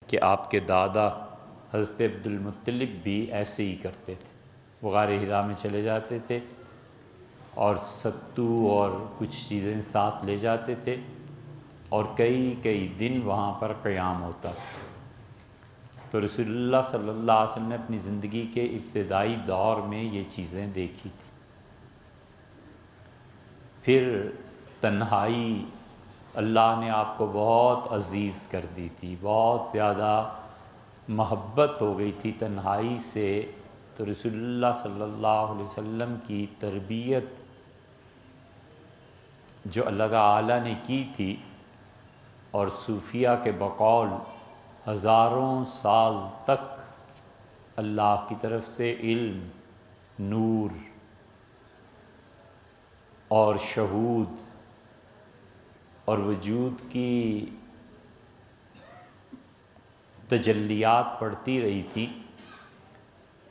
کہ آپ کے دادا حضرت عبد المطلب بھی ایسے ہی کرتے تھے، وہ غار حرا میں چلے جاتے تھے اور ستو اور کچھ چیزیں ساتھ لے جاتے تھے اور کئی دن وہاں پر قیام ہوتا تھا۔ تو رسول اللہ صلی اللہ علیہ وسلم نے اپنی زندگی کے ابتدائی دور میں یہ چیزیں دیکھی تھی۔ پھر تنہائی اللہ نے آپ کو بہت عزیز کر دی تھی، بہت زیادہ محبت ہو گئی تھی تنہائی سے، تو رسول اللہ صلی اللہ علیہ وسلم کی تربیت جو اللہ تعالیٰ نے کی تھی، اور صوفیہ کے بقول ہزاروں سال تک اللہ کی طرف سے علم، نور اور شہود اور وجود کی تجلیات پڑتی رہی تھی،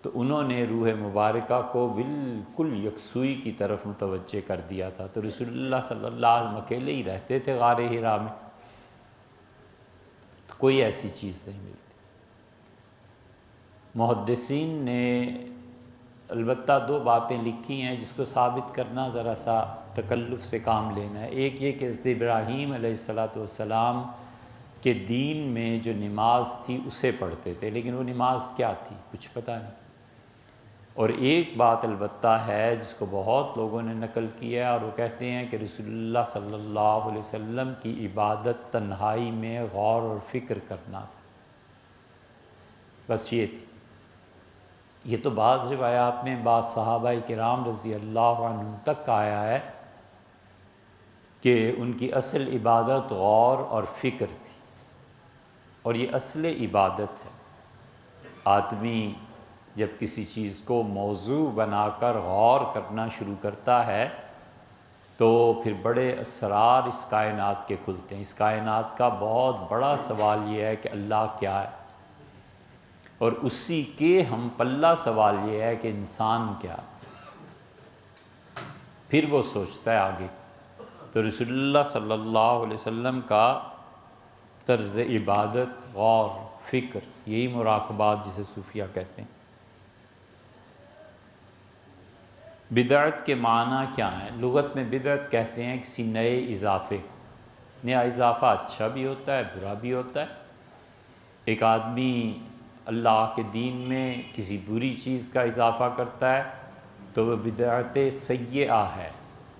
تو انہوں نے روح مبارکہ کو بالکل یکسوئی کی طرف متوجہ کر دیا تھا۔ تو رسول اللہ صلی اللہ علیہ وسلم اکیلے ہی رہتے تھے غار حرا میں، تو کوئی ایسی چیز نہیں ملتی۔ محدثین نے البتہ دو باتیں لکھی ہیں جس کو ثابت کرنا ذرا سا تکلف سے کام لینا ہے۔ ایک یہ کہ حضرت ابراہیم علیہ السلام کے دین میں جو نماز تھی اسے پڑھتے تھے، لیکن وہ نماز کیا تھی کچھ پتہ نہیں۔ اور ایک بات البتہ ہے جس کو بہت لوگوں نے نقل کیا ہے، اور وہ کہتے ہیں کہ رسول اللہ صلی اللہ علیہ وسلم کی عبادت تنہائی میں غور اور فکر کرنا تھا، بس یہ تھی۔ یہ تو بعض روایات میں بعض صحابہ کرام رضی اللہ عنہم تک آیا ہے کہ ان کی اصل عبادت غور اور فکر تھی، اور یہ اصل عبادت ہے۔ آدمی جب کسی چیز کو موضوع بنا کر غور کرنا شروع کرتا ہے تو پھر بڑے اسرار اس کائنات کے کھلتے ہیں۔ اس کائنات کا بہت بڑا سوال یہ ہے کہ اللہ کیا ہے، اور اسی کے ہم پلہ سوال یہ ہے کہ انسان کیا، پھر وہ سوچتا ہے آگے۔ تو رسول اللہ صلی اللہ علیہ وسلم کا طرز عبادت غور فکر، یہی مراقبات جسے صوفیہ کہتے ہیں۔ بدعت کے معنی کیا ہیں؟ لغت میں بدعت کہتے ہیں کسی نئے اضافے۔ نیا اضافہ اچھا بھی ہوتا ہے، برا بھی ہوتا ہے۔ ایک آدمی اللہ کے دین میں کسی بری چیز کا اضافہ کرتا ہے تو وہ بدعت سیئہ ہے،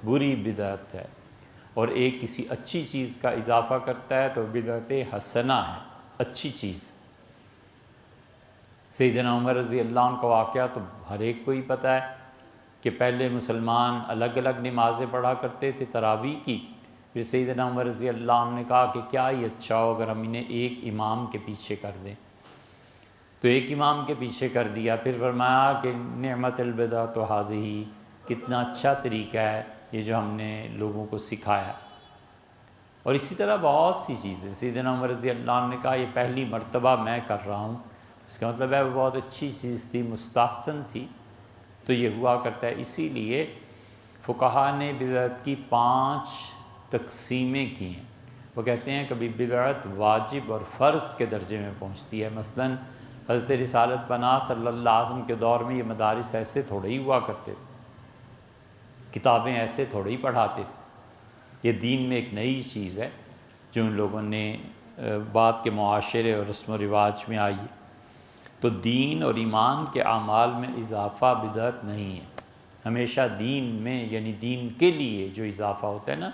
بری بدعت ہے، اور ایک کسی اچھی چیز کا اضافہ کرتا ہے تو بدعت حسنہ ہے، اچھی چیز۔ سیدنا عمر رضی اللہ عنہ کا واقعہ تو ہر ایک کو ہی پتہ ہے کہ پہلے مسلمان الگ الگ نمازیں پڑھا کرتے تھے تراویح کی، پھر سیدنا عمر رضی اللہ عنہ نے کہا کہ کیا ہی اچھا ہو اگر ہم انہیں ایک امام کے پیچھے کر دیں، تو ایک امام کے پیچھے کر دیا۔ پھر فرمایا کہ نعمت البدعۃ ھذہ، کتنا اچھا طریقہ ہے یہ جو ہم نے لوگوں کو سکھایا۔ اور اسی طرح بہت سی چیزیں سیدنا عمر رضی اللہ عنہ نے کہا یہ پہلی مرتبہ میں کر رہا ہوں، اس کا مطلب ہے وہ بہت اچھی چیز تھی، مستحسن تھی، تو یہ ہوا کرتا ہے۔ اسی لیے فقہا نے بدعت کی 5 تقسیمیں کی ہیں۔ وہ کہتے ہیں کبھی بدعت واجب اور فرض کے درجے میں پہنچتی ہے۔ مثلا حضرت رسالت پناہ صلی اللہ علیہ وسلم کے دور میں یہ مدارس ایسے تھوڑے ہی ہوا کرتے تھے، کتابیں ایسے تھوڑے ہی پڑھاتے تھے۔ یہ دین میں ایک نئی چیز ہے جو ان لوگوں نے بعد کے معاشرے اور رسم و رواج میں آئی ہے۔ تو دین اور ایمان کے اعمال میں اضافہ بدعت نہیں ہے۔ ہمیشہ دین میں یعنی دین کے لیے جو اضافہ ہوتا ہے نا،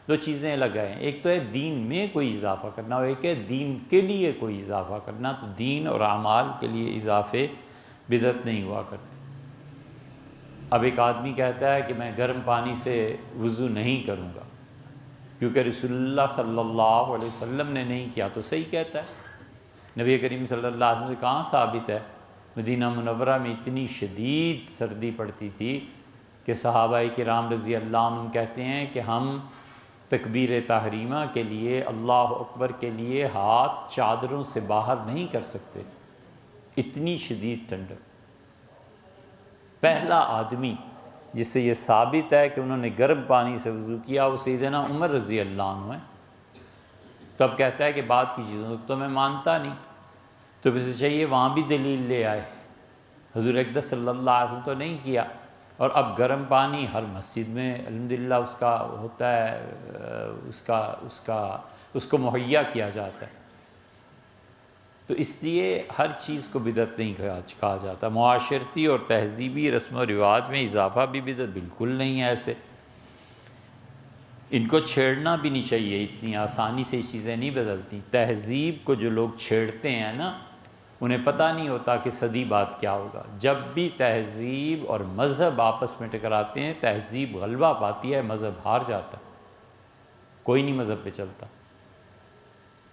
2 چیزیں الگ ہیں، ایک تو ہے دین میں کوئی اضافہ کرنا اور ایک ہے دین کے لیے کوئی اضافہ کرنا۔ تو دین اور اعمال کے لیے اضافے بدعت نہیں ہوا کرتے۔ اب ایک آدمی کہتا ہے کہ میں گرم پانی سے وضو نہیں کروں گا کیونکہ رسول اللہ صلی اللہ علیہ وسلم نے نہیں کیا، تو صحیح کہتا ہے۔ نبی کریم صلی اللہ علیہ وسلم سے کہاں ثابت ہے؟ مدینہ منورہ میں اتنی شدید سردی پڑتی تھی کہ صحابہ کرام رضی اللہ عنہم کہتے ہیں کہ ہم تکبیر تحریمہ کے لیے، اللہ اکبر کے لیے ہاتھ چادروں سے باہر نہیں کر سکتے، اتنی شدید ٹھنڈک۔ پہلا آدمی جس سے یہ ثابت ہے کہ انہوں نے گرم پانی سے وضو کیا وہ سیدنا عمر رضی اللہ عنہ ہے۔ تو اب کہتا ہے کہ بعد کی چیزوں تو میں مانتا نہیں، تو اسے چاہیے وہاں بھی دلیل لے آئے۔ حضور اقدس صلی اللہ علیہ وسلم تو نہیں کیا، اور اب گرم پانی ہر مسجد میں الحمدللہ اس کا ہوتا ہے، اس کو مہیا کیا جاتا ہے۔ تو اس لیے ہر چیز کو بدعت نہیں کہا جاتا۔ معاشرتی اور تہذیبی رسم و رواج میں اضافہ بھی بدعت بالکل نہیں ہے ایسے، ان کو چھیڑنا بھی نہیں چاہیے، اتنی آسانی سے یہ چیزیں نہیں بدلتی۔ تہذیب کو جو لوگ چھیڑتے ہیں نا، انہیں پتہ نہیں ہوتا کہ صدی بعد کیا ہوگا۔ جب بھی تہذیب اور مذہب آپس میں ٹکراتے ہیں، تہذیب غلبہ پاتی ہے، مذہب ہار جاتا ہے، کوئی نہیں مذہب پہ چلتا۔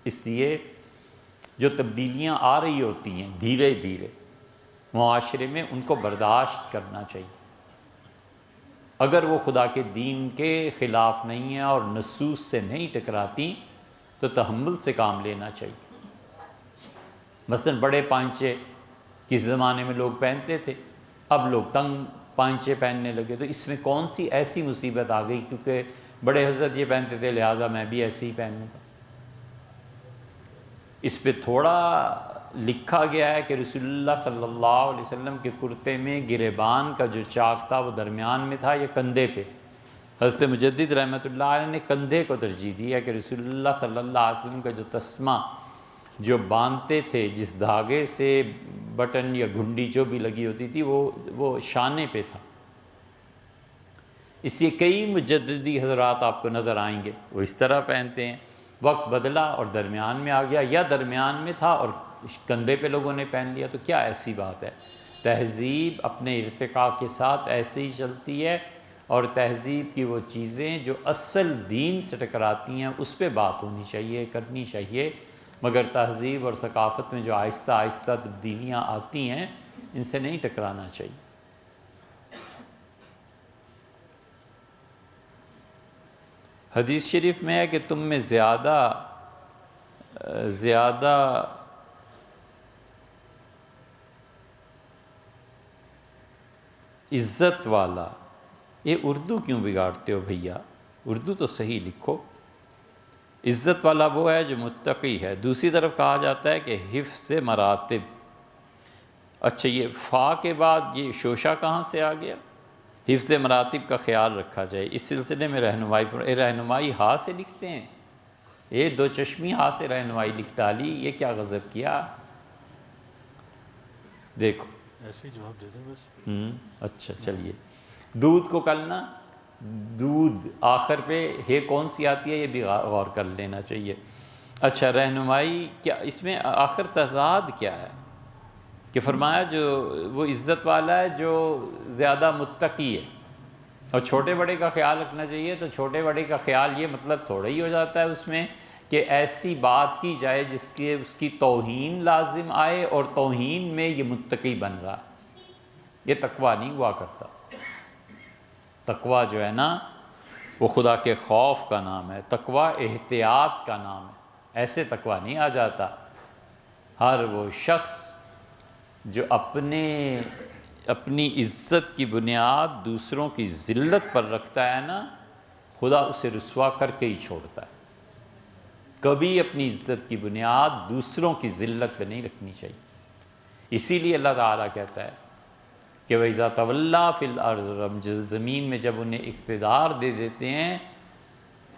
اس لیے جو تبدیلیاں آ رہی ہوتی ہیں دھیرے دھیرے معاشرے میں، ان کو برداشت کرنا چاہیے۔ اگر وہ خدا کے دین کے خلاف نہیں ہیں اور نصوص سے نہیں ٹکراتی تو تحمل سے کام لینا چاہیے۔ مثلاً بڑے پائنچے کس زمانے میں لوگ پہنتے تھے، اب لوگ تنگ پائنچے پہننے لگے، تو اس میں کون سی ایسی مصیبت آ گئی؟ کیونکہ بڑے حضرت یہ پہنتے تھے لہٰذا میں بھی ایسے ہی پہنوں گا۔ اس پہ تھوڑا لکھا گیا ہے کہ رسول اللہ صلی اللہ علیہ وسلم کے کرتے میں گریبان کا جو چاک تھا وہ درمیان میں تھا یا کندھے پہ؟ حضرت مجدد رحمۃ اللہ علیہ نے کندھے کو ترجیح دی ہے کہ رسول اللہ صلی اللہ علیہ وسلم کا جو تسمہ جو باندھتے تھے، جس دھاگے سے بٹن یا گھنڈی جو بھی لگی ہوتی تھی، وہ شانے پہ تھا۔ اس لیے کئی مجددی حضرات آپ کو نظر آئیں گے، وہ اس طرح پہنتے ہیں۔ وقت بدلا اور درمیان میں آ گیا، یا درمیان میں تھا اور کندھے پہ لوگوں نے پہن لیا، تو کیا ایسی بات ہے؟ تہذیب اپنے ارتقاء کے ساتھ ایسے ہی چلتی ہے، اور تہذیب کی وہ چیزیں جو اصل دین سے ٹکراتی ہیں اس پہ بات ہونی چاہیے، کرنی چاہیے۔ مگر تہذیب اور ثقافت میں جو آہستہ آہستہ تبدیلیاں آتی ہیں، ان سے نہیں ٹکرانا چاہیے۔ حدیث شریف میں ہے کہ تم میں زیادہ عزت والا، یہ اردو کیوں بگاڑتے ہو بھیا؟ اردو تو صحیح لکھو۔ عزت والا وہ ہے جو متقی ہے۔ دوسری طرف کہا جاتا ہے کہ حفظ مراتب۔ اچھا، یہ فا کے بعد یہ شوشہ کہاں سے آ گیا؟ حفظ مراتب کا خیال رکھا جائے۔ اس سلسلے میں رہنمائی ہاں سے لکھتے ہیں، یہ دو چشمی ہاں سے رہنمائی لکھ ڈالی، یہ کیا غضب کیا؟ دیکھو ایسے ہی جواب دے دیں بس۔ اچھا چلیے، دودھ کو کلنا، دودھ آخر پہ ہے کون سی آتی ہے، یہ بھی غور کر لینا چاہیے۔ اچھا، رہنمائی کیا اس میں آخر تضاد کیا ہے؟ کہ فرمایا جو وہ عزت والا ہے جو زیادہ متقی ہے، اور چھوٹے بڑے کا خیال رکھنا چاہیے، تو چھوٹے بڑے کا خیال یہ مطلب تھوڑا ہی ہو جاتا ہے اس میں کہ ایسی بات کی جائے جس کی اس کی توہین لازم آئے، اور توہین میں یہ متقی بن رہا ہے، یہ تقویٰ نہیں ہوا کرتا۔ تقویٰ جو ہے نا وہ خدا کے خوف کا نام ہے، تقویٰ احتیاط کا نام ہے، ایسے تقویٰ نہیں آ جاتا۔ ہر وہ شخص جو اپنی عزت کی بنیاد دوسروں کی ذلت پر رکھتا ہے نا، خدا اسے رسوا کر کے ہی چھوڑتا ہے۔ کبھی اپنی عزت کی بنیاد دوسروں کی ذلت پہ نہیں رکھنی چاہیے۔ اسی لیے اللہ تعالیٰ کہتا ہے کہ وَإِذَا تَوَلَّىٰ فِي الْأَرْضِ، زمین میں جب انہیں اقتدار دے دیتے ہیں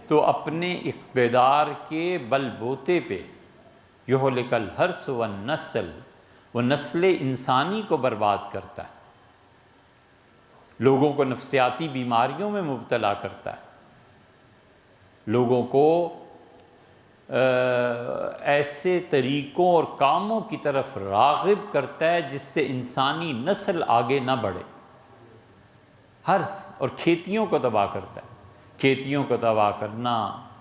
تو اپنے اقتدار کے بل بوتے پہ يُهْلِكَ الْحَرْثَ وَالنَّسْلَ، وہ نسل انسانی کو برباد کرتا ہے، لوگوں کو نفسیاتی بیماریوں میں مبتلا کرتا ہے، لوگوں کو ایسے طریقوں اور کاموں کی طرف راغب کرتا ہے جس سے انسانی نسل آگے نہ بڑھے، حرث اور کھیتیوں کو تباہ کرتا ہے۔ کھیتیوں کو تباہ کرنا،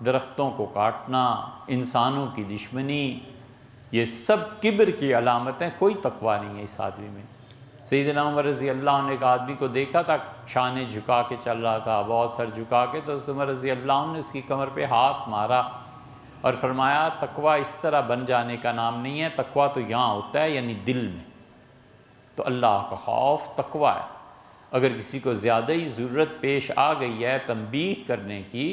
درختوں کو کاٹنا، انسانوں کی دشمنی، یہ سب کبر کی علامتیں، کوئی تقویٰ نہیں ہے اس آدمی میں۔ سیدنا عمر رضی اللہ عنہ نے ایک آدمی کو دیکھا تھا، شانے جھکا کے چل رہا تھا، بہت سر جھکا کے، تو حضرت عمر رضی اللہ عنہ نے اس کی کمر پہ ہاتھ مارا اور فرمایا تقویٰ اس طرح بن جانے کا نام نہیں ہے، تقویٰ تو یہاں ہوتا ہے، یعنی دل میں۔ تو اللہ کا خوف تقویٰ ہے۔ اگر کسی کو زیادہ ہی ضرورت پیش آ گئی ہے تنبیہ کرنے کی،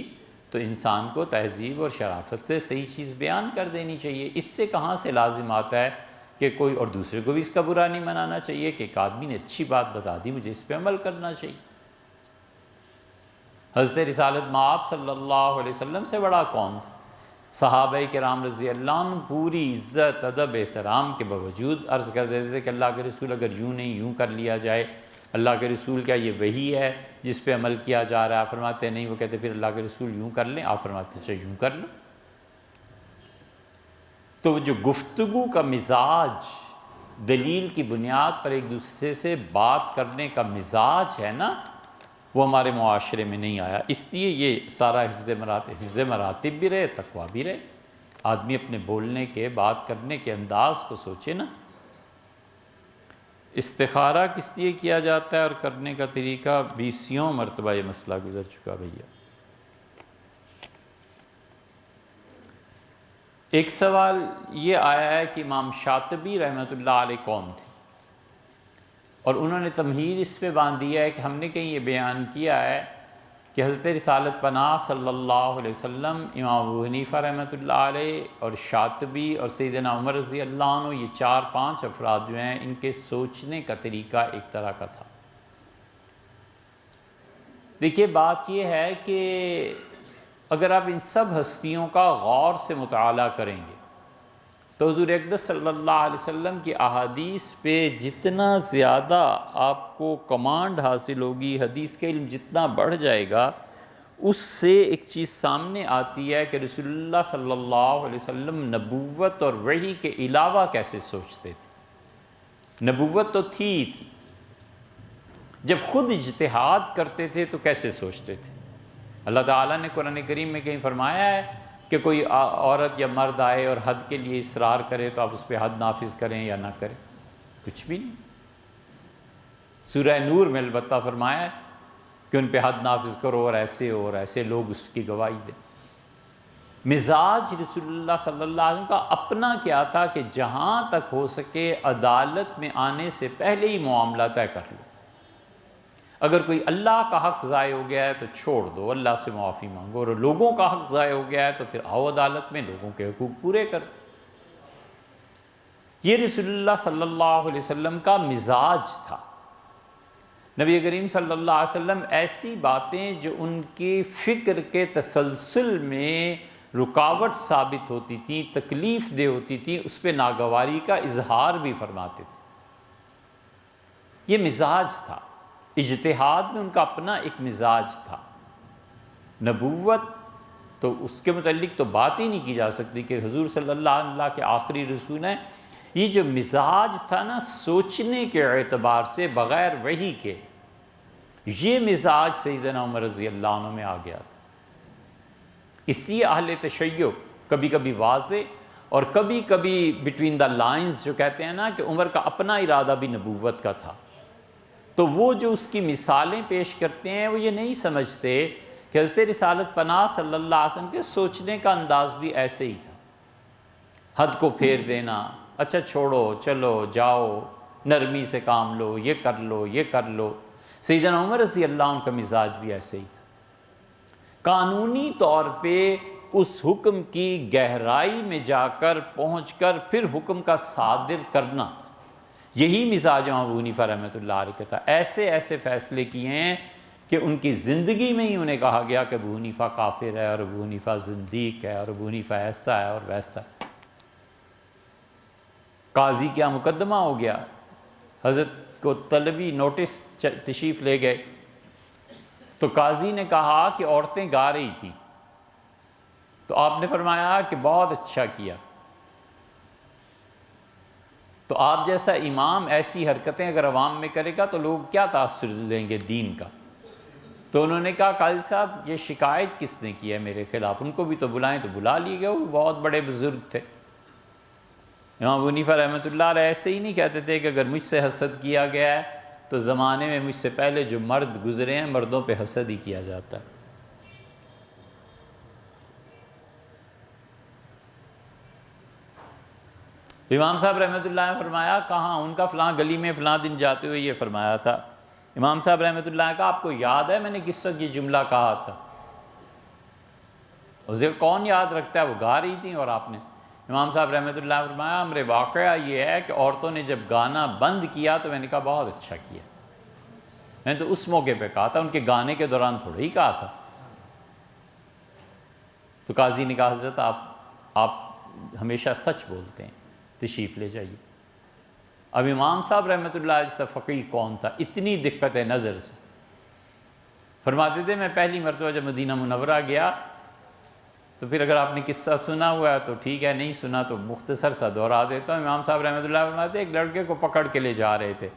تو انسان کو تہذیب اور شرافت سے صحیح چیز بیان کر دینی چاہیے۔ اس سے کہاں سے لازم آتا ہے کہ کہ کوئی اور دوسرے کو بھی اس کا برا نہیں منانا چاہیے کہ ایک آدمی نے اچھی بات بتا دی، مجھے اس پہ عمل کرنا چاہیے۔ حضرت رسالت مآب صلی اللہ علیہ وسلم سے بڑا کون تھا؟ صحابہ کرام رضی اللہ عنہ پوری عزت ادب احترام کے باوجود عرض کر دیتے تھے کہ اللہ کے رسول اگر یوں نہیں یوں کر لیا جائے، اللہ کے رسول کیا یہ وہی ہے جس پہ عمل کیا جا رہا ہے؟ آپ فرماتے نہیں، وہ کہتے پھر اللہ کے رسول یوں کر لیں، آپ فرماتے اچھا یوں کر لیں۔ تو جو گفتگو کا مزاج، دلیل کی بنیاد پر ایک دوسرے سے بات کرنے کا مزاج ہے نا، وہ ہمارے معاشرے میں نہیں آیا۔ اس لیے یہ سارا حفظ مراتب بھی رہے، تقویٰ بھی رہے۔ آدمی اپنے بولنے کے، بات کرنے کے انداز کو سوچے نا۔ استخارہ کس لیے کیا جاتا ہے اور کرنے کا طریقہ 20 مرتبہ یہ مسئلہ گزر چکا بھیا۔ ایک سوال یہ آیا ہے کہ امام شاطبی رحمۃ اللہ علیہ کون تھے، اور انہوں نے تمہید اس پہ باندھ دیا ہے کہ ہم نے کہیں یہ بیان کیا ہے کہ حضرت رسالت پناہ صلی اللہ علیہ وسلم، امام ابو حنیفہ رحمۃ اللہ علیہ اور شاطبی اور سیدنا عمر رضی اللہ عنہ، یہ 4-5 افراد جو ہیں ان کے سوچنے کا طریقہ ایک طرح کا تھا۔ دیکھیے بات یہ ہے کہ اگر آپ ان سب ہستیوں کا غور سے مطالعہ کریں گے تو حضور اقدس صلی اللہ علیہ وسلم کی احادیث پہ جتنا زیادہ آپ کو کمانڈ حاصل ہوگی، حدیث کا علم جتنا بڑھ جائے گا، اس سے ایک چیز سامنے آتی ہے کہ رسول اللہ صلی اللہ علیہ وسلم نبوت اور وحی کے علاوہ کیسے سوچتے تھے۔ نبوت تو تھی، جب خود اجتہاد کرتے تھے تو کیسے سوچتے تھے۔ اللہ تعالیٰ نے قرآن کریم میں کہیں فرمایا ہے کہ کوئی عورت یا مرد آئے اور حد کے لیے اصرار کرے تو آپ اس پہ حد نافذ کریں یا نہ کریں، کچھ بھی نہیں۔ سورہ نور میں البتہ فرمایا ہے کہ ان پہ حد نافذ کرو اور ایسے لوگ اس کی گواہی دیں۔ مزاج رسول اللہ صلی اللہ علیہ وسلم کا اپنا کیا تھا کہ جہاں تک ہو سکے عدالت میں آنے سے پہلے ہی معاملہ طے کر لو۔ اگر کوئی اللہ کا حق ضائع ہو گیا ہے تو چھوڑ دو، اللہ سے معافی مانگو، اور لوگوں کا حق ضائع ہو گیا ہے تو پھر آؤ عدالت میں لوگوں کے حقوق پورے کرو۔ یہ رسول اللہ صلی اللہ علیہ وسلم کا مزاج تھا۔ نبی کریم صلی اللہ علیہ وسلم ایسی باتیں جو ان کے فکر کے تسلسل میں رکاوٹ ثابت ہوتی تھی، تکلیف دہ ہوتی تھی، اس پہ ناگواری کا اظہار بھی فرماتے تھے۔ یہ مزاج تھا۔ اجتہاد میں ان کا اپنا ایک مزاج تھا۔ نبوت تو اس کے متعلق تو بات ہی نہیں کی جا سکتی کہ حضور صلی اللہ علیہ وسلم کے آخری رسول ہیں۔ یہ جو مزاج تھا نا سوچنے کے اعتبار سے بغیر وحی کے، یہ مزاج سیدنا عمر رضی اللہ عنہ میں آ گیا تھا۔ اس لیے اہل تشیع کبھی کبھی واضح اور کبھی کبھی بٹوین دا لائنز جو کہتے ہیں نا کہ عمر کا اپنا ارادہ بھی نبوت کا تھا، تو وہ جو اس کی مثالیں پیش کرتے ہیں وہ یہ نہیں سمجھتے کہ حضرت رسالت پناہ صلی اللہ علیہ وسلم کے سوچنے کا انداز بھی ایسے ہی تھا۔ حد کو پھیر دینا، اچھا چھوڑو، چلو جاؤ، نرمی سے کام لو، یہ کر لو یہ کر لو۔ سیدنا عمر رضی اللہ عنہ کا مزاج بھی ایسے ہی تھا۔ قانونی طور پہ اس حکم کی گہرائی میں جا کر پہنچ کر پھر حکم کا صادر کرنا، یہی مزاج امام ابو حنیفہ رحمۃ اللہ علیہ کا تھا۔ ایسے فیصلے کیے ہیں کہ ان کی زندگی میں ہی انہیں کہا گیا کہ ابو حنیفہ کافر ہے اور ابو حنیفہ زندیق ہے اور ابو حنیفہ ایسا ہے اور ویسا ہے۔ قاضی کیا مقدمہ ہو گیا، حضرت کو طلبی نوٹس تشریف لے گئے تو قاضی نے کہا کہ عورتیں گا رہی تھیں، تو آپ نے فرمایا کہ بہت اچھا کیا۔ تو آپ جیسا امام ایسی حرکتیں اگر عوام میں کرے گا تو لوگ کیا تاثر لیں گے دین کا؟ تو انہوں نے کہا قاضی صاحب یہ شکایت کس نے کی ہے میرے خلاف، ان کو بھی تو بلائیں، تو بلا لیے گئے، وہ بہت بڑے بزرگ تھے۔ امام ابو حنیفہ رحمۃ اللہ علیہ ایسے ہی نہیں کہتے تھے کہ اگر مجھ سے حسد کیا گیا ہے تو زمانے میں مجھ سے پہلے جو مرد گزرے ہیں مردوں پہ حسد ہی کیا جاتا ہے۔ تو امام صاحب رحمۃ اللہ نے فرمایا کہاں، ان کا فلاں گلی میں فلاں دن جاتے ہوئے یہ فرمایا تھا۔ امام صاحب رحمۃ اللہ نے کہا آپ کو یاد ہے میں نے کس وقت یہ جملہ کہا تھا؟ اسے کون یاد رکھتا ہے، وہ گا رہی تھیں اور آپ نے امام صاحب رحمۃ اللہ علیہ فرمایا امر واقعہ یہ ہے کہ عورتوں نے جب گانا بند کیا تو میں نے کہا بہت اچھا کیا. میں نے تو اس موقع پہ کہا تھا، ان کے گانے کے دوران تھوڑا ہی کہا تھا. تو قاضی نے کہا حضرت آپ ہمیشہ سچ بولتے ہیں، تشریف لے جائیے. اب امام صاحب رحمۃ اللہ علیہ سے فقیہ کون تھا اتنی دقت نظر سے؟ فرماتے تھے میں پہلی مرتبہ جب مدینہ منورہ گیا تو پھر اگر آپ نے قصہ سنا ہوا ہے تو ٹھیک ہے، نہیں سنا تو مختصر سا دہرا دیتا ہوں. امام صاحب رحمۃ اللہ فرماتے ایک لڑکے کو پکڑ کے لے جا رہے تھے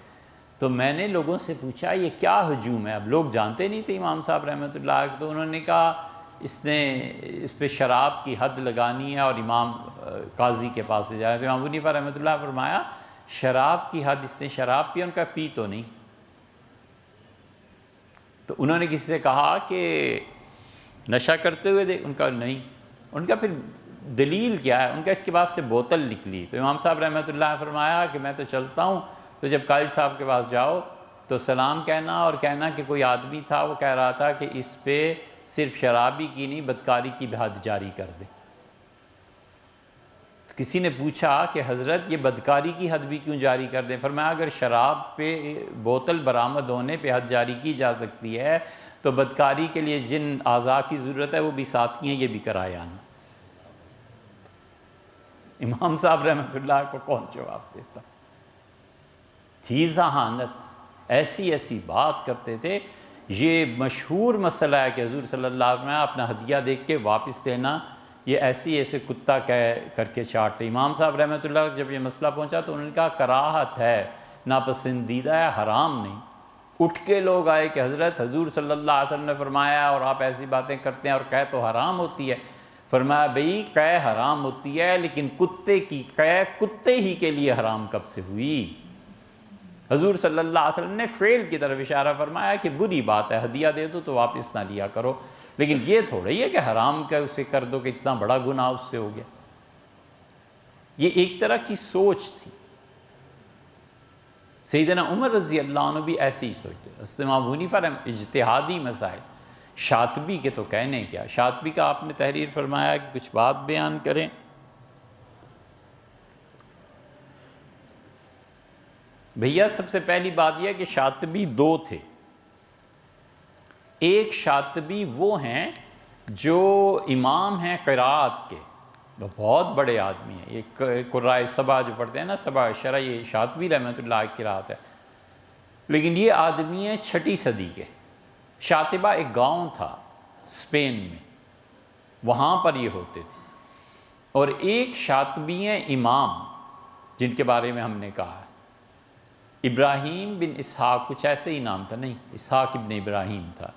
تو میں نے لوگوں سے پوچھا یہ کیا ہجوم ہے؟ اب لوگ جانتے نہیں تھے امام صاحب رحمۃ اللہ علیہ، تو انہوں نے کہا اس پہ شراب کی حد لگانی ہے اور امام قاضی کے پاس لے جا رہے تھے. امام ابو حنیفہ رحمۃ اللہ فرمایا شراب کی حد، اس نے شراب پیا؟ ان کا پی تو نہیں. تو انہوں نے کسی سے کہا کہ نشہ کرتے ہوئے ان کا نہیں. ان کا پھر دلیل کیا ہے؟ ان کا اس کے بعد سے بوتل نکلی. تو امام صاحب رحمۃ اللہ نے فرمایا کہ میں تو چلتا ہوں، تو جب قاضی صاحب کے پاس جاؤ تو سلام کہنا اور کہنا کہ کوئی آدمی تھا وہ کہہ رہا تھا کہ اس پہ صرف شرابی کی نہیں بدکاری کی بھی حد جاری کر دے. تو کسی نے پوچھا کہ حضرت یہ بدکاری کی حد بھی کیوں جاری کر دیں؟ فرمایا اگر شراب پہ بوتل برآمد ہونے پہ حد جاری کی جا سکتی ہے تو بدکاری کے لیے جن اعضاء کی ضرورت ہے وہ بھی ساتھی ہیں، یہ بھی کرائے آنا. امام صاحب رحمۃ اللہ کو کون جواب دیتا؟ تھی ذہانت، ایسی ایسی بات کرتے تھے. یہ مشہور مسئلہ ہے کہ حضور صلی اللہ علیہ وسلم اپنا ہدیہ دیکھ کے واپس دینا یہ ایسے کتا کر کے چاٹتے. امام صاحب رحمۃ اللہ جب یہ مسئلہ پہنچا تو انہوں نے کہا کراہت ہے، ناپسندیدہ ہے، حرام نہیں. اٹھ کے لوگ آئے کہ حضرت حضور صلی اللہ علیہ وسلم نے فرمایا اور آپ ایسی باتیں کرتے ہیں اور قے تو حرام ہوتی ہے. فرمایا بھئی قے حرام ہوتی ہے لیکن کتے کی قے کتے ہی کے لیے حرام کب سے ہوئی؟ حضور صلی اللہ علیہ وسلم نے فعل کی طرف اشارہ فرمایا کہ بری بات ہے، ہدیہ دے دو تو واپس نہ لیا کرو، لیکن یہ تھوڑا ہی ہے کہ حرام کا اسے کر دو کہ اتنا بڑا گناہ اس سے ہو گیا. یہ ایک طرح کی سوچ تھی. سیدنا عمر رضی اللہ عنہ بھی ایسی ہی سوچتے. امام ابو حنیفہ اجتہادی مسائل، شاطبی کے تو کہنے کیا. شاطبی کا آپ نے تحریر فرمایا کہ کچھ بات بیان کریں. بھیا سب سے پہلی بات یہ ہے کہ شاطبی دو تھے. ایک شاطبی وہ ہیں جو امام ہیں قراءت کے، وہ بہت بڑے آدمی ہیں. یہ قراء سبع جو پڑھتے ہیں نا، سبع عشرہ، یہ شاطبی رحمۃ اللہ کی قراءت ہے. لیکن یہ آدمی ہیں 6 صدی کے. شاطبہ ایک گاؤں تھا اسپین میں، وہاں پر یہ ہوتے تھے. اور ایک شاطبی ہیں امام جن کے بارے میں ہم نے کہا ابراہیم بن اسحاق، کچھ ایسے ہی نام تھا، نہیں اسحاق ابن ابراہیم تھا.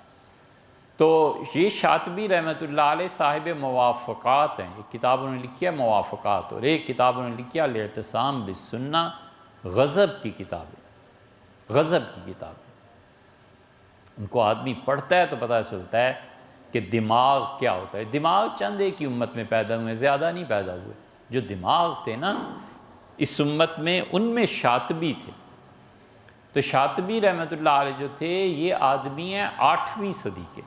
تو یہ شاطبی رحمۃ اللہ علیہ صاحب موافقات ہیں. ایک کتاب انہوں نے لکھی ہے موافقات، اور ایک کتاب انہوں نے لکھی ہے الاعتصام بالسنہ. غضب کی کتاب ہے، غضب کی کتاب ہے. ان کو آدمی پڑھتا ہے تو پتہ چلتا ہے کہ دماغ کیا ہوتا ہے. دماغ چند ایک ہی امت میں پیدا ہوئے، زیادہ نہیں پیدا ہوئے. جو دماغ تھے نا اس امت میں، ان میں شاطبی تھے. تو شاطبی رحمۃ اللہ علیہ جو تھے یہ آدمی ہیں 8ویں صدی کے.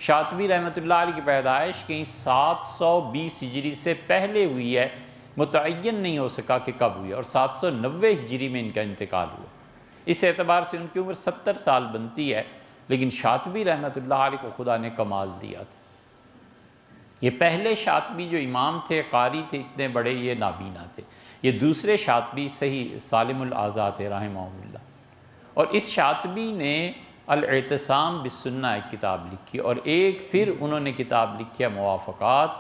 شاطبی رحمۃ اللہ علیہ کی پیدائش کہیں 720 ہجری سے پہلے ہوئی ہے، متعین نہیں ہو سکا کہ کب ہوئی، اور 790 ہجری میں ان کا انتقال ہوا. اس اعتبار سے ان کی عمر 70 سال بنتی ہے. لیکن شاطبی رحمۃ اللہ علیہ کو خدا نے کمال دیا تھا. یہ پہلے شاطبی جو امام تھے، قاری تھے اتنے بڑے، یہ نابینا تھے. یہ دوسرے شاطبی صحیح سالم الاعضاء تھے رحمہ اللہ. اور اس شاطبی نے الاعتصام بالسنہ ایک کتاب لکھی، اور ایک پھر انہوں نے کتاب لکھی ہے موافقات.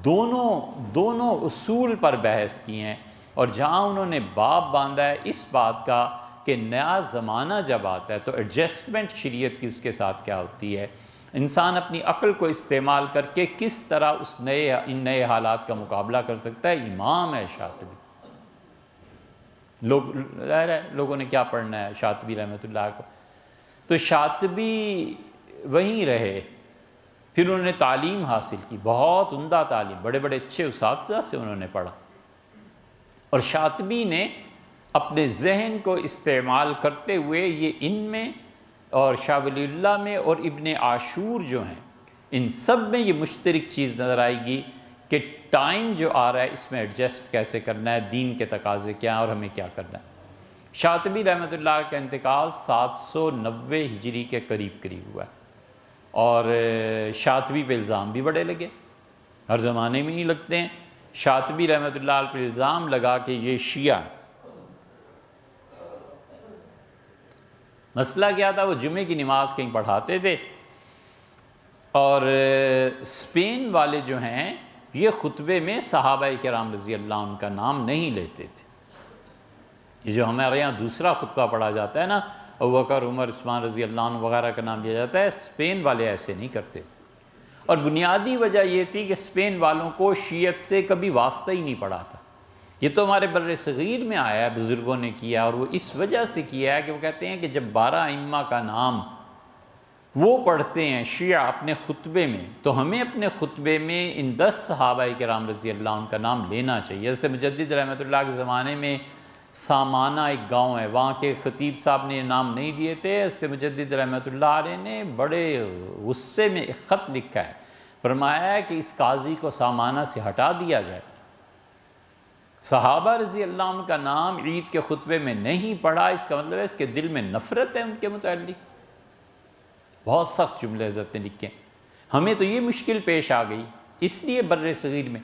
دونوں اصول پر بحث کی ہیں، اور جہاں انہوں نے باب باندھا ہے اس بات کا کہ نیا زمانہ جب آتا ہے تو ایڈجسٹمنٹ شریعت کی اس کے ساتھ کیا ہوتی ہے، انسان اپنی عقل کو استعمال کر کے کس طرح ان نئے حالات کا مقابلہ کر سکتا ہے. امام ہے شاطبی. لوگوں نے کیا پڑھنا ہے شاطبی رحمۃ اللہ کو. تو شاطبی وہیں رہے. پھر انہوں نے تعلیم حاصل کی، بہت عمدہ تعلیم، بڑے بڑے اچھے اساتذہ سے انہوں نے پڑھا. اور شاطبی نے اپنے ذہن کو استعمال کرتے ہوئے یہ ان میں اور شاہ ولی اللہ میں اور ابن عاشور جو ہیں ان سب میں یہ مشترک چیز نظر آئے گی کہ ٹائم جو آ رہا ہے اس میں ایڈجسٹ کیسے کرنا ہے، دین کے تقاضے کیا ہیں اور ہمیں کیا کرنا ہے۔ شاطبی رحمۃ اللہ کا انتقال 790 ہجری کے قریب ہوا ہے، اور شاطبی پہ الزام بھی بڑے لگے، ہر زمانے میں ہی لگتے ہیں۔ شاطبی رحمۃ اللہ پہ الزام لگا کہ یہ شیعہ ہے۔ مسئلہ کیا تھا؟ وہ جمعے کی نماز کہیں پڑھاتے تھے، اور اسپین والے جو ہیں یہ خطبے میں صحابہ کرام رضی اللہ عنہ کا نام نہیں لیتے تھے۔ یہ جو ہمارے یہاں دوسرا خطبہ پڑھا جاتا ہے نا، ابوبکر، عمر، عثمان رضی اللہ عنہ وغیرہ کا نام لیا جاتا ہے، اسپین والے ایسے نہیں کرتے۔ اور بنیادی وجہ یہ تھی کہ اسپین والوں کو شیعت سے کبھی واسطہ ہی نہیں پڑا تھا۔ یہ تو ہمارے بر صغیر میں آیا ہے، بزرگوں نے کیا، اور وہ اس وجہ سے کیا ہے کہ وہ کہتے ہیں کہ جب 12 ائمہ کا نام وہ پڑھتے ہیں شیعہ اپنے خطبے میں، تو ہمیں اپنے خطبے میں ان 10 صحابہ کرام رضی اللہ عنہ کا نام لینا چاہیے۔ حضرت مجدد رحمۃ اللہ کے زمانے میں سامانہ ایک گاؤں ہے، وہاں کے خطیب صاحب نے یہ نام نہیں دیے تھے۔ حضرت مجدد رحمۃ اللہ علیہ نے بڑے غصے میں ایک خط لکھا ہے، فرمایا ہے کہ اس قاضی کو سامانہ سے ہٹا دیا جائے۔ صحابہ رضی اللہ عنہ کا نام عید کے خطبے میں نہیں پڑھا، اس کا مطلب ہے اس کے دل میں نفرت ہے ان کے متعلق۔ بہت سخت جملے حضرت نے لکھے۔ ہمیں تو یہ مشکل پیش آ گئی، اس لیے بر صغیر میں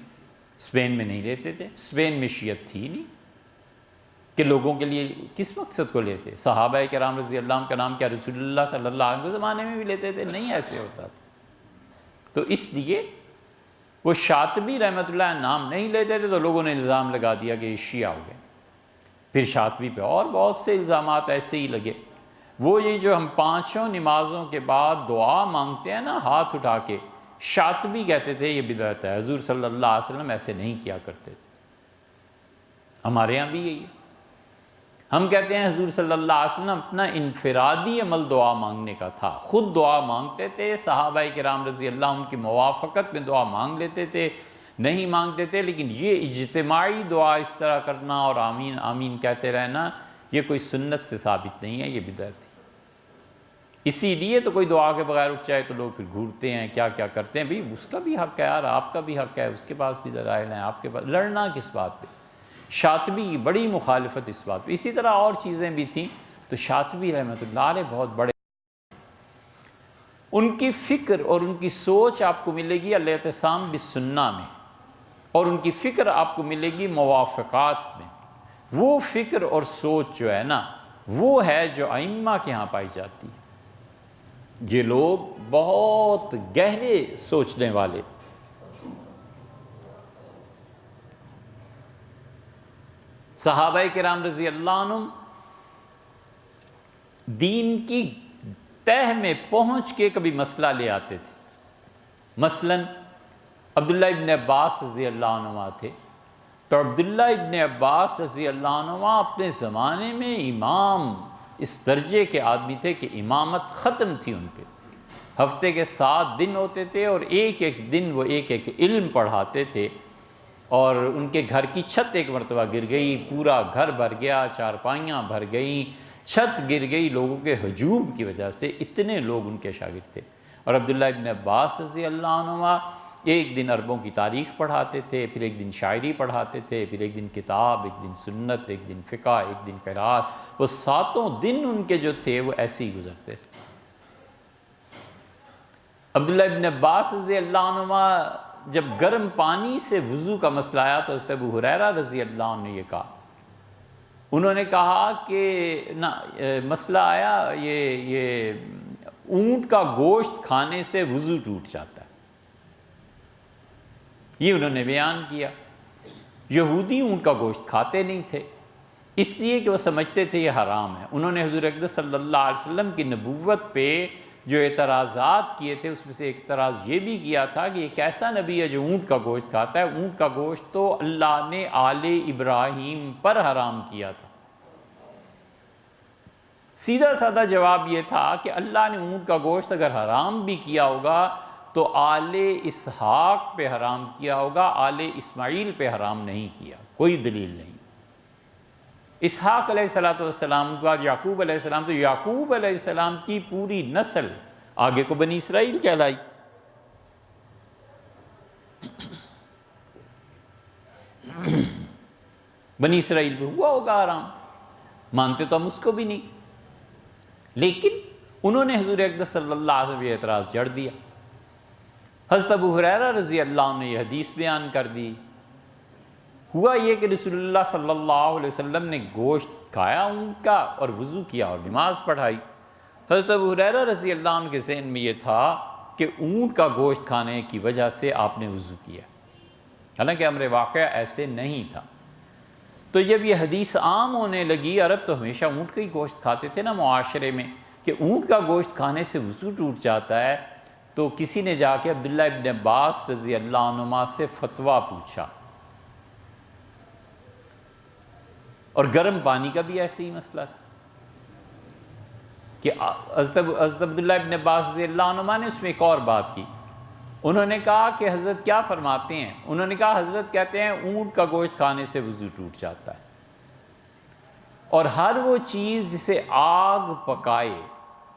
اسپین میں نہیں لیتے تھے، اسپین میں شیعت تھی نہیں کہ لوگوں کے لیے کس مقصد کو لیتے۔ صحابہ کرام رضی اللہ عنہ کا نام کیا رسول اللہ صلی اللہ علیہ وسلم کے زمانے میں بھی لیتے تھے؟ نہیں ایسے ہوتا تھا۔ تو اس لیے وہ شاطبی رحمۃ اللہ نام نہیں لیتے تھے، تو لوگوں نے الزام لگا دیا کہ یہ شیعہ ہو گئے۔ پھر شاطبی پہ اور بہت سے الزامات ایسے ہی لگے۔ وہ یہ جو ہم 5 نمازوں کے بعد دعا مانگتے ہیں نا ہاتھ اٹھا کے، شاطبی کہتے تھے یہ بدعت ہے، حضور صلی اللہ علیہ وسلم ایسے نہیں کیا کرتے تھے۔ ہمارے ہاں بھی یہی ہے، ہم کہتے ہیں حضور صلی اللہ علیہ وسلم اپنا انفرادی عمل دعا مانگنے کا تھا، خود دعا مانگتے تھے، صحابہ کرام رضی اللہ عنہ کی موافقت میں دعا مانگ لیتے تھے، نہیں مانگتے تھے۔ لیکن یہ اجتماعی دعا اس طرح کرنا اور آمین آمین کہتے رہنا، یہ کوئی سنت سے ثابت نہیں ہے، یہ بدعت ہے۔ اسی لیے تو کوئی دعا کے بغیر اٹھ جائے تو لوگ پھر گھورتے ہیں، کیا کیا کرتے ہیں۔ بھئی اس کا بھی حق ہے یار، آپ کا بھی حق ہے، اس کے پاس بھی دلائل ہیں، آپ کے پاس لڑنا کس بات پہ؟ شاطبی کی بڑی مخالفت اس بات پہ۔ اسی طرح اور چیزیں بھی تھیں، تو شاطبی رحمۃ اللہ علیہ بہت بڑے، ان کی فکر اور ان کی سوچ آپ کو ملے گی الاعتصام بالسنہ میں، اور ان کی فکر آپ کو ملے گی موافقات میں۔ وہ فکر اور سوچ جو ہے نا، وہ ہے جو ائمہ کے ہاں پائی جاتی ہے۔ یہ لوگ بہت گہرے سوچنے والے، صحابہ کرام رضی اللہ عنہ دین کی تہ میں پہنچ کے کبھی مسئلہ لے آتے تھے۔ مثلا عبداللہ ابن عباس رضی اللہ عنہ تھے، تو عبداللہ ابن عباس رضی اللہ عنہ اپنے زمانے میں امام اس درجے کے آدمی تھے کہ امامت ختم تھی ان پہ۔ ہفتے کے 7 دن ہوتے تھے، اور ایک ایک دن وہ ایک ایک علم پڑھاتے تھے، اور ان کے گھر کی چھت ایک مرتبہ گر گئی، پورا گھر بھر گیا، چارپائیاں بھر گئیں، چھت گر گئی لوگوں کے ہجوم کی وجہ سے، اتنے لوگ ان کے شاگرد تھے۔ اور عبداللہ ابن عباس رضی اللہ عنہ ایک دن عربوں کی تاریخ پڑھاتے تھے، پھر ایک دن شاعری پڑھاتے تھے، پھر ایک دن کتاب، ایک دن سنت، ایک دن فقہ، ایک دن قرات۔ وہ 7 دن ان کے جو تھے وہ ایسے ہی گزرتے تھے۔ عبداللہ ابن عباس رضی اللہ عنہ جب گرم پانی سے وضو کا مسئلہ آیا تو حضرت ابو ہریرہ رضی اللہ عنہ نے یہ کہا، انہوں نے کہا کہ نہ مسئلہ آیا یہ اونٹ کا گوشت کھانے سے وضو ٹوٹ جاتا ہے، یہ انہوں نے بیان کیا۔ یہودی اونٹ کا گوشت کھاتے نہیں تھے، اس لیے کہ وہ سمجھتے تھے یہ حرام ہے۔ انہوں نے حضور اقدس صلی اللہ علیہ وسلم کی نبوت پہ جو اعتراضات کیے تھے، اس میں سے ایک اعتراض یہ بھی کیا تھا کہ ایک ایسا نبی ہے جو اونٹ کا گوشت کھاتا ہے۔ اونٹ کا گوشت تو اللہ نے آل ابراہیم پر حرام کیا تھا۔ سیدھا سادہ جواب یہ تھا کہ اللہ نے اونٹ کا گوشت اگر حرام بھی کیا ہوگا تو آل اسحاق پہ حرام کیا ہوگا، آل اسماعیل پہ حرام نہیں کیا، کوئی دلیل نہیں۔ اسحاق علیہ السلام کے بعد یعقوب علیہ السلام، تو یعقوب علیہ السلام کی پوری نسل آگے کو بنی اسرائیل کہلائی۔ بنی اسرائیل پہ ہوا ہوگا آرام، مانتے تو ہم اس کو بھی نہیں، لیکن انہوں نے حضور اقدس صلی اللہ علیہ وسلم یہ اعتراض جڑ دیا۔ حضرت ابو ہریرہ رضی اللہ عنہ نے یہ حدیث بیان کر دی۔ ہوا یہ کہ رسول اللہ صلی اللہ علیہ وسلم نے گوشت کھایا اونٹ کا اور وضو کیا اور نماز پڑھائی۔ حضرت ابو ہریرہ رضی اللہ عنہ کے ذہن میں یہ تھا کہ اونٹ کا گوشت کھانے کی وجہ سے آپ نے وضو کیا، حالانکہ امر واقعہ ایسے نہیں تھا۔ تو جب یہ حدیث عام ہونے لگی، عرب تو ہمیشہ اونٹ کا ہی گوشت کھاتے تھے نا معاشرے میں، کہ اونٹ کا گوشت کھانے سے وضو ٹوٹ جاتا ہے، تو کسی نے جا کے عبداللہ ابن عباس رضی اللہ عنہما سے فتویٰ پوچھا۔ اور گرم پانی کا بھی ایسے ہی مسئلہ تھا کہ حضرت عبداللہ ابن عباس رضی اللہ عنہما نے اس میں ایک اور بات کی۔ انہوں نے کہا کہ حضرت کیا فرماتے ہیں؟ انہوں نے کہا حضرت کہتے ہیں اونٹ کا گوشت کھانے سے وضو ٹوٹ جاتا ہے، اور ہر وہ چیز جسے آگ پکائے،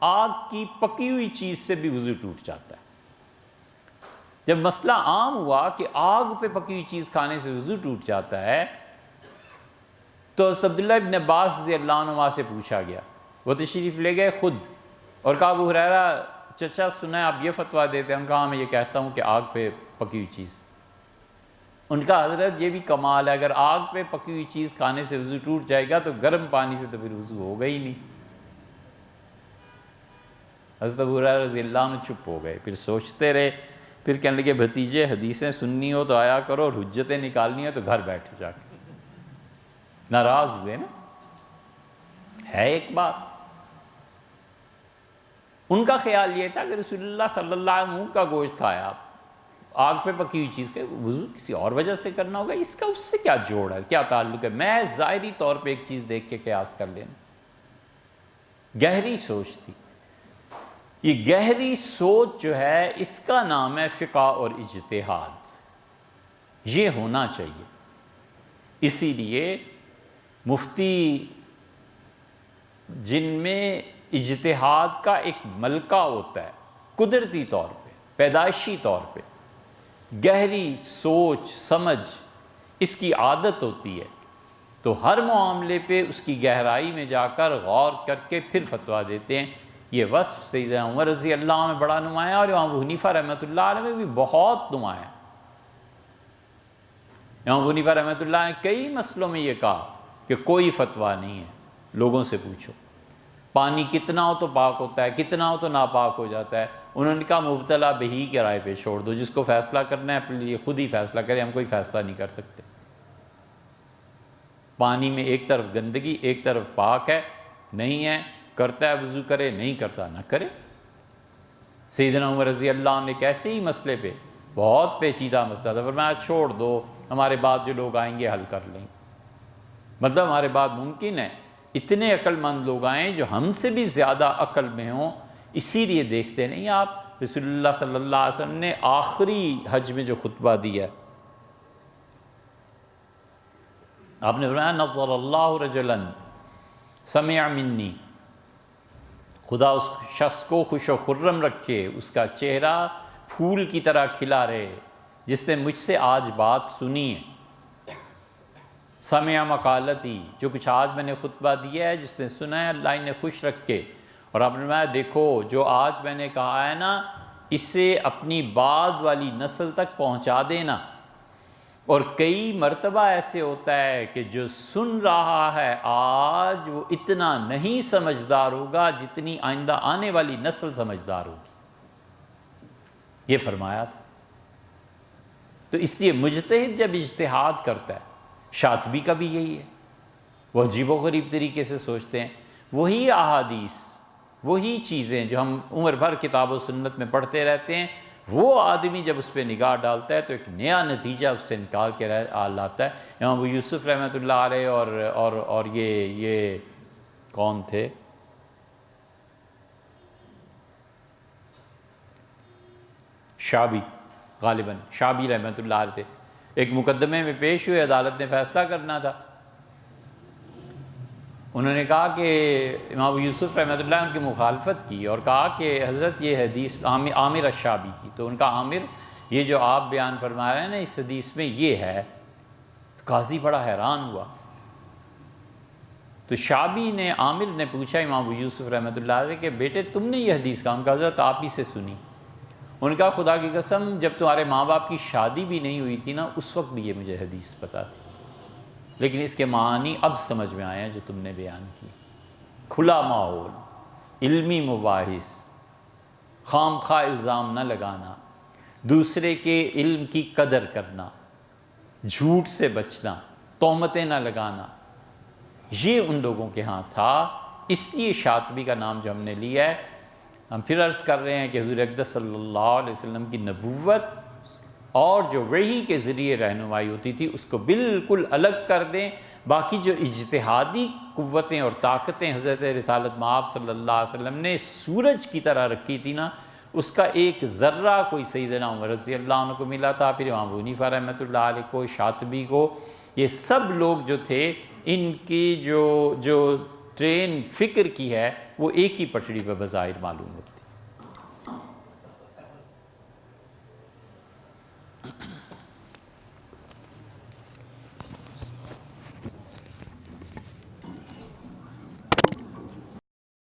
آگ کی پکی ہوئی چیز سے بھی وضو ٹوٹ جاتا ہے۔ جب مسئلہ عام ہوا کہ آگ پہ پکی ہوئی چیز کھانے سے وضو ٹوٹ جاتا ہے، تو حضرت عبداللہ ابن عباس رضی اللہ عنہ سے پوچھا گیا۔ وہ تشریف لے گئے خود اور کہا ابو ہریرہ چچا سنا ہے آپ یہ فتویٰ دیتے ہیں؟ ہم کہا میں یہ کہتا ہوں کہ آگ پہ پکی ہوئی چیز۔ ان کا حضرت یہ بھی کمال ہے، اگر آگ پہ پکی ہوئی چیز کھانے سے وضو ٹوٹ جائے گا تو گرم پانی سے تو پھر وضو ہوگا ہی نہیں۔ حضرت ابو ہریرہ رضی اللہ عنہ چپ ہو گئے، پھر سوچتے رہے، پھر کہنے لگے بھتیجے حدیثیں سننی ہو تو آیا کرو، اور حجتیں نکالنی ہو تو گھر بیٹھے جا کے۔ ناراض ہوئے نا، ہے ایک بات۔ ان کا خیال یہ تھا کہ رسول اللہ صلی اللہ علیہ وسلم کا گوشت کھایا، آگ پہ پکی ہوئی چیز کا وضو کسی اور وجہ سے کرنا ہوگا، اس کا اس سے کیا جوڑ ہے، کیا تعلق ہے؟ میں ظاہری طور پہ ایک چیز دیکھ کے قیاس کر لینا۔ گہری سوچ تھی۔ یہ گہری سوچ جو ہے اس کا نام ہے فقہ اور اجتہاد، یہ ہونا چاہیے۔ اسی لیے مفتی جن میں اجتہاد کا ایک ملکہ ہوتا ہے، قدرتی طور پہ، پیدائشی طور پہ، گہری سوچ سمجھ اس کی عادت ہوتی ہے، تو ہر معاملے پہ اس کی گہرائی میں جا کر غور کر کے پھر فتویٰ دیتے ہیں۔ یہ وصف سیدنا عمر رضی اللہ عنہ میں بڑا نمایاں، اور امام ابو حنیفہ رحمۃ اللہ علیہ میں بھی بہت نمایاں۔ امام ابو حنیفہ رحمۃ اللہ نے کئی مسئلوں میں یہ کہا کہ کوئی فتویٰ نہیں ہے، لوگوں سے پوچھو، پانی کتنا ہو تو پاک ہوتا ہے، کتنا ہو تو ناپاک ہو جاتا ہے۔ انہوں نے کہا مبتلا بہی کے رائے پہ چھوڑ دو، جس کو فیصلہ کرنا ہے اپنے لیے خود ہی فیصلہ کرے، ہم کوئی فیصلہ نہیں کر سکتے۔ پانی میں ایک طرف گندگی ایک طرف پاک ہے، نہیں ہے، کرتا ہے وضو کرے، نہیں کرتا نہ کرے۔ سیدنا عمر رضی اللہ عنہ نے ایک ایسے ہی مسئلے پہ، بہت پیچیدہ مسئلہ تھا، فرمایا چھوڑ دو، ہمارے بعد جو لوگ آئیں گے حل کر لیں گے۔ مطلب ہمارے بعد ممکن ہے اتنے عقل مند لوگ آئیں جو ہم سے بھی زیادہ عقل میں ہوں، اسی لیے دیکھتے نہیں آپ رسول اللہ صلی اللہ علیہ وسلم نے آخری حج میں جو خطبہ دیا ہے، آپ نے فرمایا نظر اللہ رجلا سمع منی، خدا اس شخص کو خوش و خرم رکھے، اس کا چہرہ پھول کی طرح کھلا رہے، جس نے مجھ سے آج بات سنی ہے۔ سمع مقالتی، جو کچھ آج میں نے خطبہ دیا ہے جس نے سنا ہے، اللہ انہیں خوش رکھے۔ اور آپ نے فرمایا دیکھو جو آج میں نے کہا ہے نا، اسے اپنی بعد والی نسل تک پہنچا دینا۔ اور کئی مرتبہ ایسے ہوتا ہے کہ جو سن رہا ہے آج وہ اتنا نہیں سمجھدار ہوگا جتنی آئندہ آنے والی نسل سمجھدار ہوگی، یہ فرمایا تھا۔ تو اس لیے مجتہد جب اجتہاد کرتا ہے، شاطبی کا بھی یہی ہے، وہ عجیب و غریب طریقے سے سوچتے ہیں، وہی احادیث، وہی چیزیں جو ہم عمر بھر کتاب و سنت میں پڑھتے رہتے ہیں، وہ آدمی جب اس پہ نگاہ ڈالتا ہے تو ایک نیا نتیجہ اس سے نکال کے لاتا ہے۔ امام ابو یوسف رحمۃ اللہ علیہ اور یہ کون تھے، شعبی، غالباً شعبی رحمۃ اللہ علیہ تھے، ایک مقدمے میں پیش ہوئے، عدالت نے فیصلہ کرنا تھا۔ انہوں نے کہا کہ امام ابو یوسف رحمۃ اللہ ان کی مخالفت کی اور کہا کہ حضرت یہ حدیث عامر الشعبی کی، تو ان کا عامر یہ جو آپ بیان فرما رہے ہیں نا اس حدیث میں یہ ہے۔ تو قاضی بڑا حیران ہوا، تو شعبی نے عامر نے پوچھا امام ابو یوسف رحمۃ اللہ علیہ کہ بیٹے تم نے یہ حدیث کہا؟ ان کا حضرت آپ ہی سے سنی۔ ان کا خدا کی قسم جب تمہارے ماں باپ کی شادی بھی نہیں ہوئی تھی نا اس وقت بھی یہ مجھے حدیث پتہ تھی، لیکن اس کے معنی اب سمجھ میں آئے ہیں جو تم نے بیان کی۔ کھلا ماحول، علمی مباحث، خام خواہ الزام نہ لگانا، دوسرے کے علم کی قدر کرنا، جھوٹ سے بچنا، تہمتیں نہ لگانا، یہ ان لوگوں کے ہاں تھا۔ اس لیے شاطبی کا نام جو ہم نے لیا ہے، ہم پھر عرض کر رہے ہیں کہ حضور اقدس صلی اللہ علیہ وسلم کی نبوت اور جو وحی کے ذریعے رہنمائی ہوتی تھی اس کو بالکل الگ کر دیں۔ باقی جو اجتہادی قوتیں اور طاقتیں حضرت رسالت مآب صلی اللہ علیہ وسلم نے سورج کی طرح رکھی تھی نا، اس کا ایک ذرہ کوئی سیدنا عمر رضی اللہ عنہ کو ملا تھا، پھر امام ابو حنیفہ رحمۃ اللہ علیہ کو، شاطبی کو، یہ سب لوگ جو تھے ان کی جو ٹرین فکر کی ہے وہ ایک ہی پٹڑی پہ بظاہر معلوم ہوتی ہے۔